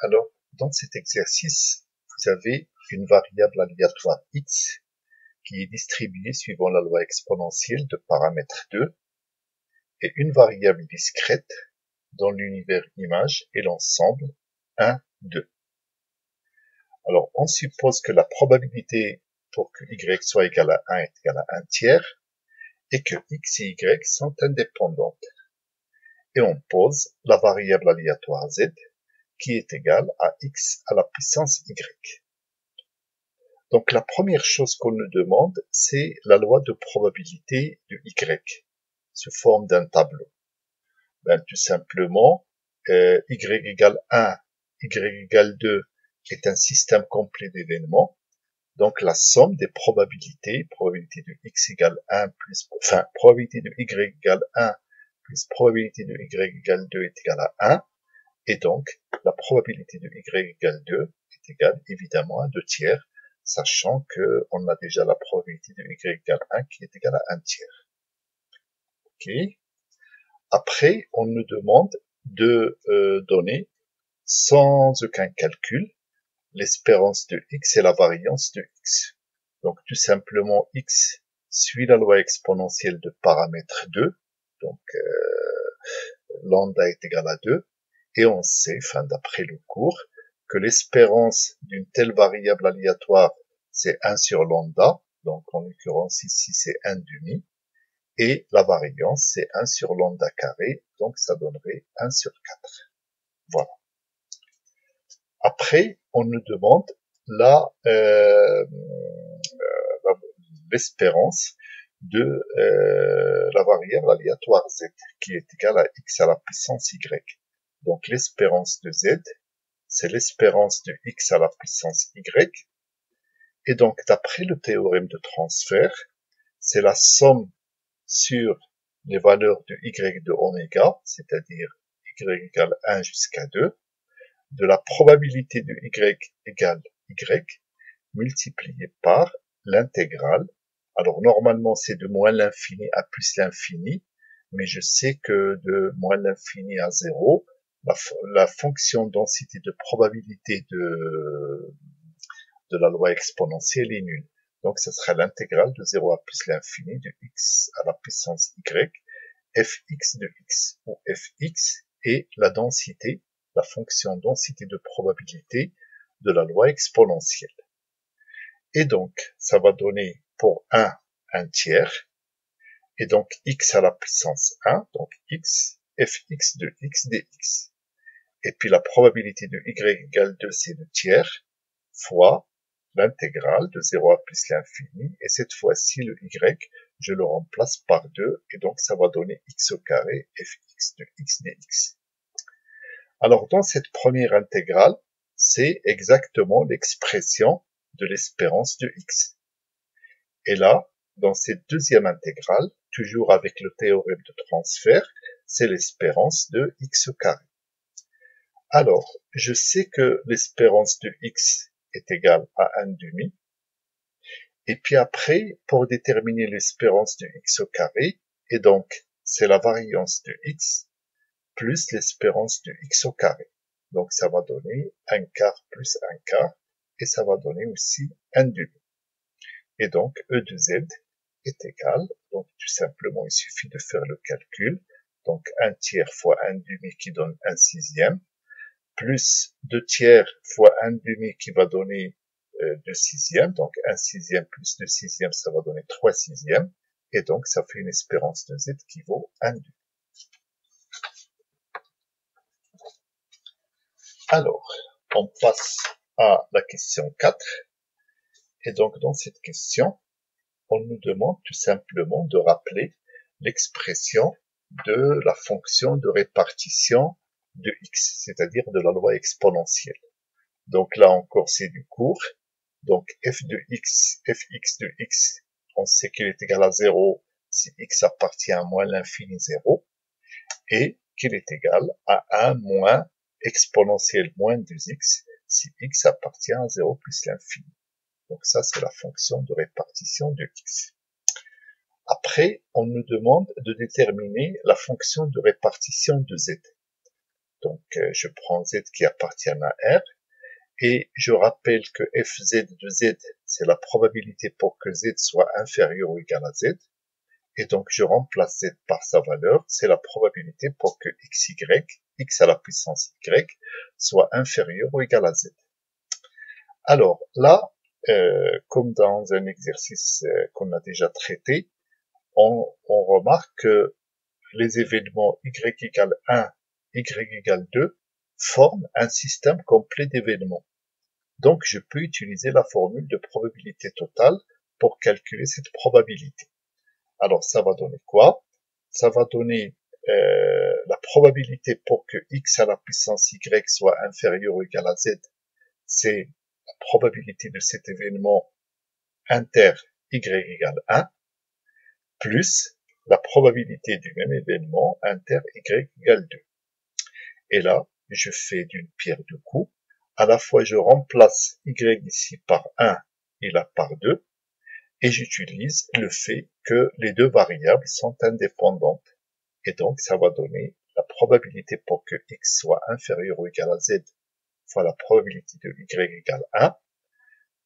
Alors, dans cet exercice, vous avez une variable aléatoire x qui est distribuée suivant la loi exponentielle de paramètre 2 et une variable discrète dont l'univers image est l'ensemble 1, 2. Alors, on suppose que la probabilité pour que y soit égal à 1 est égale à 1 tiers et que x et y sont indépendantes. Et on pose la variable aléatoire z qui est égale à x à la puissance y. Donc la première chose qu'on nous demande, c'est la loi de probabilité de y sous forme d'un tableau. Tout simplement, y égale 1, y égale 2 est un système complet d'événements. Donc la somme des probabilité de x égale 1 plus, probabilité de y égale 1 plus probabilité de y égale 2 est égale à 1. Et donc, la probabilité de y égale 2 est égale évidemment à 2 tiers, sachant que on a déjà la probabilité de y égale 1 qui est égale à 1 tiers. Ok. Après, on nous demande de donner, sans aucun calcul, l'espérance de x et la variance de x. Donc, tout simplement, x suit la loi exponentielle de paramètre 2, donc lambda est égal à 2, et on sait, d'après le cours, que l'espérance d'une telle variable aléatoire, c'est 1 sur lambda, donc en l'occurrence ici c'est 1 demi, et la variance c'est 1 sur lambda carré, donc ça donnerait 1 sur 4. Voilà. Après, on nous demande l'espérance de la variable aléatoire z, qui est égale à x à la puissance y. Donc l'espérance de z, c'est l'espérance de x à la puissance y. Et donc, d'après le théorème de transfert, c'est la somme sur les valeurs de y de oméga, c'est-à-dire y égale 1 jusqu'à 2, de la probabilité de y égale y, multiplié par l'intégrale. Alors, normalement, c'est de moins l'infini à plus l'infini, mais je sais que de moins l'infini à 0, la fonction densité de probabilité de la loi exponentielle est nulle. Donc, ce sera l'intégrale de 0 à plus l'infini de x à la puissance y, fx de x, où fx est la densité, la fonction densité de probabilité de la loi exponentielle. Et donc, ça va donner pour 1, 1 tiers, et donc x à la puissance 1, donc x, fx de x dx. Et puis la probabilité de y égale 2, c'est 2 tiers, fois l'intégrale de 0 à plus l'infini, et cette fois-ci, le y, je le remplace par 2, et donc ça va donner x au carré, fx de x dx. Alors, dans cette première intégrale, c'est exactement l'expression de l'espérance de x. Et là, dans cette deuxième intégrale, toujours avec le théorème de transfert, c'est l'espérance de x au carré. Alors, je sais que l'espérance de x est égale à 1 demi. Et puis après, pour déterminer l'espérance de x au carré, et donc c'est la variance de x plus l'espérance de x au carré. Donc ça va donner 1 quart plus 1 quart, et ça va donner aussi 1 demi. Et donc E de z est égal, donc tout simplement il suffit de faire le calcul, donc 1 tiers fois 1 demi qui donne 1 sixième, plus 2 tiers fois 1 demi qui va donner 2 sixièmes, donc 1 sixième plus 2 sixièmes, ça va donner 3 sixièmes, et donc ça fait une espérance de z qui vaut 1 demi. Alors, on passe à la question 4, et donc dans cette question, on nous demande tout simplement de rappeler l'expression de la fonction de répartition de x, c'est-à-dire de la loi exponentielle. Donc là encore, c'est du cours. Donc f de x, fx de x, on sait qu'il est égal à 0 si x appartient à moins l'infini 0, et qu'il est égal à 1 moins exponentielle moins 2x si x appartient à 0 plus l'infini. Donc ça, c'est la fonction de répartition de x. Après, on nous demande de déterminer la fonction de répartition de z. Donc, je prends z qui appartient à R, et je rappelle que fz de z, c'est la probabilité pour que z soit inférieur ou égal à z, et donc je remplace z par sa valeur, c'est la probabilité pour que xy, x à la puissance y, soit inférieur ou égal à z. Alors là, comme dans un exercice qu'on a déjà traité, on remarque que les événements y égale 1, y égale 2 forment un système complet d'événements. Donc, je peux utiliser la formule de probabilité totale pour calculer cette probabilité. Alors, ça va donner quoi? Ça va donner la probabilité pour que x à la puissance y soit inférieur ou égal à z. C'est la probabilité de cet événement inter y égale 1, plus la probabilité du même événement inter y égale 2. Et là, je fais d'une pierre deux coups. À la fois, je remplace y ici par 1 et là par 2, et j'utilise le fait que les deux variables sont indépendantes. Et donc, ça va donner la probabilité pour que x soit inférieur ou égal à z fois la probabilité de y égale 1,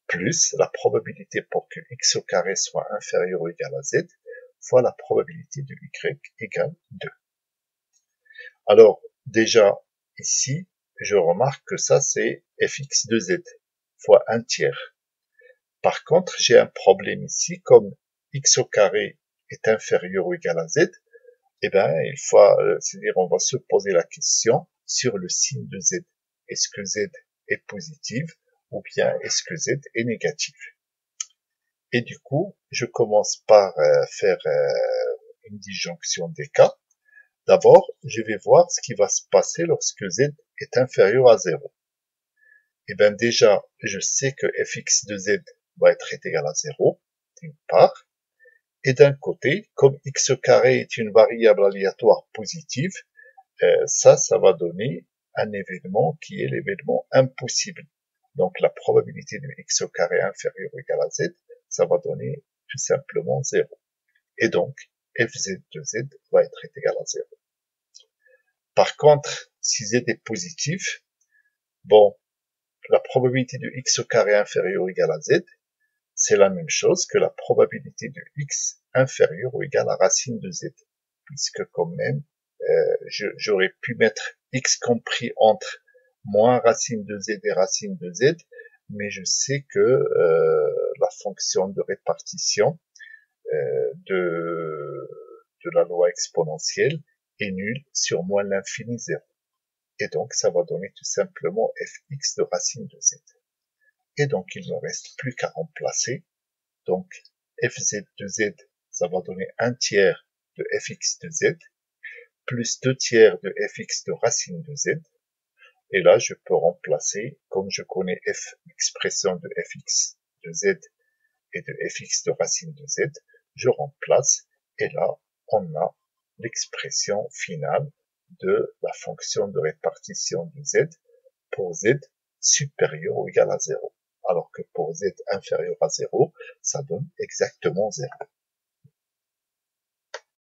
plus la probabilité pour que x au carré soit inférieur ou égal à z fois la probabilité de y égale 2. Alors, déjà, ici, je remarque que ça, c'est fx de z fois 1 tiers. Par contre, j'ai un problème ici, comme x au carré est inférieur ou égal à z, eh ben, il faut, c'est-à-dire, on va se poser la question sur le signe de z. Est-ce que z est positive ou bien est-ce que z est négative? Et du coup, je commence par faire une disjonction des cas. D'abord, je vais voir ce qui va se passer lorsque z est inférieur à 0. Eh bien déjà, je sais que fx de z va être égal à 0, d'une part. Et d'un côté, comme x au carré est une variable aléatoire positive, ça va donner un événement qui est l'événement impossible. Donc la probabilité de x au carré inférieur ou égal à z, ça va donner tout simplement 0. Et donc, fz de z va être égal à 0. Par contre, si z est positif, bon, la probabilité de x au carré inférieur ou égal à z, c'est la même chose que la probabilité de x inférieur ou égal à racine de z, puisque quand même, j'aurais pu mettre x compris entre moins racine de z et racine de z, mais je sais que la fonction de répartition de la loi exponentielle est nulle sur moins l'infini 0. Et donc, ça va donner tout simplement fx de racine de z. Et donc, il ne reste plus qu'à remplacer. Donc, fz de z, ça va donner 1 tiers de fx de z, plus 2 tiers de fx de racine de z. Et là, je peux remplacer, comme je connais l'expression de fx de z et de fx de racine de z, je remplace, et là, on a l'expression finale de la fonction de répartition de z pour z supérieur ou égal à 0. Alors que pour z inférieur à 0, ça donne exactement 0.